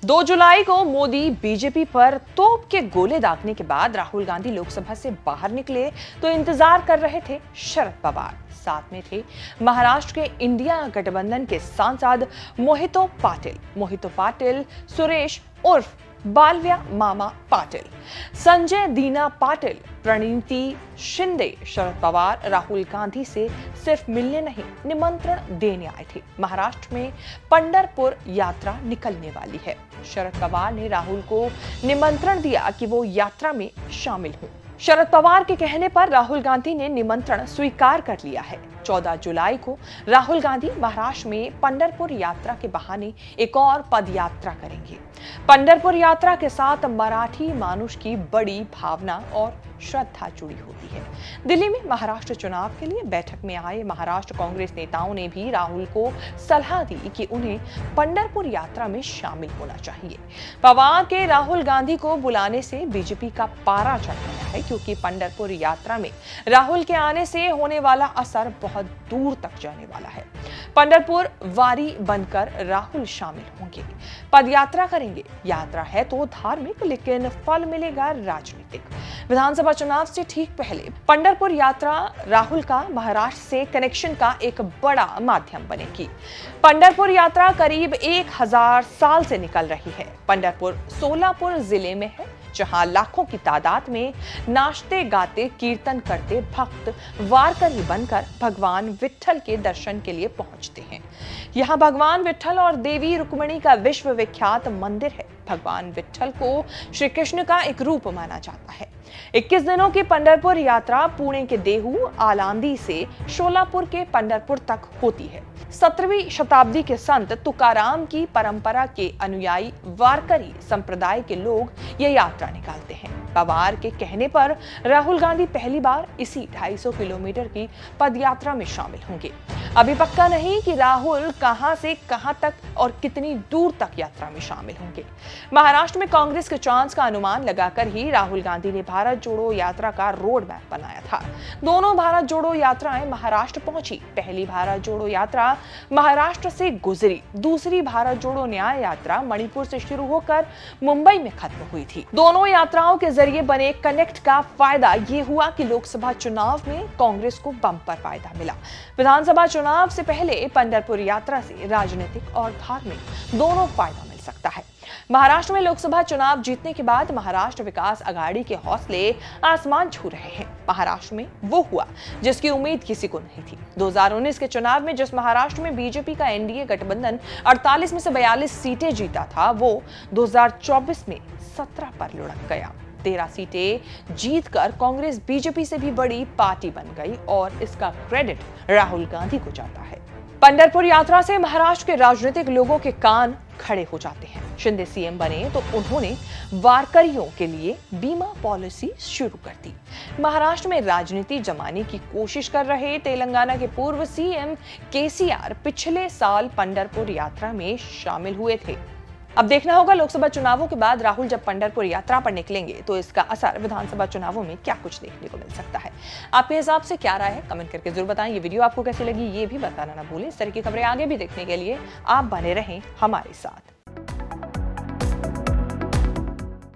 2 जुलाई को मोदी बीजेपी पर तोप के गोले दागने के बाद राहुल गांधी लोकसभा से बाहर निकले तो इंतजार कर रहे थे शरद पवार। साथ में थे महाराष्ट्र के इंडिया गठबंधन के सांसद मोहितो पाटिल, सुरेश उर्फ बालव्या मामा पाटिल, संजय दीना पाटिल, प्रणीति शिंदे। शरद पवार राहुल गांधी से सिर्फ मिलने नहीं, निमंत्रण देने आए थे। महाराष्ट्र में पंढरपुर यात्रा निकलने वाली है। शरद पवार ने राहुल को निमंत्रण दिया कि वो यात्रा में शामिल हों। शरद पवार के कहने पर राहुल गांधी ने निमंत्रण स्वीकार कर लिया है। 14 जुलाई को राहुल गांधी महाराष्ट्र में पंढरपुर यात्रा के बहाने एक और पद यात्रा करेंगे। पंढरपुर यात्रा के साथ मराठी मानुष की बड़ी भावना और श्रद्धा जुड़ी होती है। दिल्ली में महाराष्ट्र चुनाव के लिए बैठक में आए महाराष्ट्र कांग्रेस नेताओं ने भी राहुल को सलाह दी कि उन्हें पंढरपुर यात्रा में शामिल होना चाहिए। पवार के राहुल गांधी को बुलाने से बीजेपी का पारा चढ़ गया है, क्योंकि पंढरपुर यात्रा में राहुल के आने से होने वाला असर बहुत दूर तक जाने वाला है। पंढरपुर वारी बनकर राहुल शामिल होंगे, पद यात्रा करेंगे। यात्रा है तो धार्मिक, लेकिन फल मिलेगा राजनीतिक। विधानसभा चुनाव से ठीक पहले पंढरपुर यात्रा राहुल का महाराष्ट्र से कनेक्शन का एक बड़ा माध्यम बनेगी। पंढरपुर यात्रा करीब 1000 साल से निकल रही है। पंढरपुर सोलापुर जिले में है, जहां लाखों की तादाद में नाचते गाते कीर्तन करते भक्त वारकरी बनकर भगवान विट्ठल के दर्शन के लिए पहुंचते हैं। यहां भगवान विट्ठल और देवी रुक्मिणी का विश्व विख्यात मंदिर है। भगवान विट्ठल को श्री कृष्ण का एक रूप माना जाता है। 21 दिनों की पंढरपुर यात्रा पुणे के देहू आलांदी से शोलापुर के पंढरपुर तक होती है। 17वीं शताब्दी के संत तुकाराम की परंपरा के अनुयायी वारकरी संप्रदाय के लोग यह यात्रा निकालते हैं। पवार के कहने पर राहुल गांधी पहली बार इसी 250 किलोमीटर की पदयात्रा में शामिल होंगे। अभी पक्का नहीं कि राहुल कहां से कहां तक और कितनी दूर तक यात्रा में शामिल होंगे। महाराष्ट्र में कांग्रेस के चांस का अनुमान लगाकर ही राहुल गांधी ने भारत जोड़ो यात्रा का रोड मैप बनाया था। दोनों भारत जोड़ो यात्राएं महाराष्ट्र पहुंची। पहली भारत जोड़ो यात्रा महाराष्ट्र से गुजरी, दूसरी भारत जोड़ो न्याय यात्रा मणिपुर से शुरू होकर मुंबई में खत्म हुई थी। दोनों यात्राओं के जरिए बने कनेक्ट का फायदा ये हुआ कि लोकसभा चुनाव में कांग्रेस को बम्पर फायदा मिला। विधानसभा चुनाव से पहले पंढरपुर यात्रा से राजनीतिक और धार्मिक दोनों फायदा मिल सकता है। महाराष्ट्र में लोकसभा चुनाव जीतने के बाद महाराष्ट्र विकास अघाड़ी के हौसले आसमान छू रहे हैं। महाराष्ट्र में वो हुआ जिसकी उम्मीद किसी को नहीं थी। 2019 के चुनाव में जिस महाराष्ट्र में बीजेपी का एनडीए गठबंधन 48 में से 42 सीटें जीता था, वो 2024 में 17 पर लुढ़क गया। 13 सीटें जीतकर कांग्रेस बीजेपी से भी बड़ी पार्टी बन गई और इसका क्रेडिट राहुल गांधी को जाता है। पंढरपुर यात्रा से महाराष्ट्र के राजनीतिक लोगों के कान खड़े हो जाते हैं। शिंदे सीएम बने तो उन्होंने वारकरियों के लिए बीमा पॉलिसी शुरू कर दी। महाराष्ट्र में राजनीति जमाने की कोशिश कर रहे तेलंगाना के पूर्व सीएम केसीआर पिछले साल पंढरपुर यात्रा में शामिल हुए थे। अब देखना होगा लोकसभा चुनावों के बाद राहुल जब पंढरपुर यात्रा पर निकलेंगे तो इसका असर विधानसभा चुनावों में क्या कुछ देखने को मिल सकता है। आपके हिसाब से क्या राय है, कमेंट करके जरूर बताएं। ये वीडियो आपको कैसी लगी ये भी बताना ना भूलें। इस तरह की खबरें आगे भी देखने के लिए आप बने रहें हमारे साथ।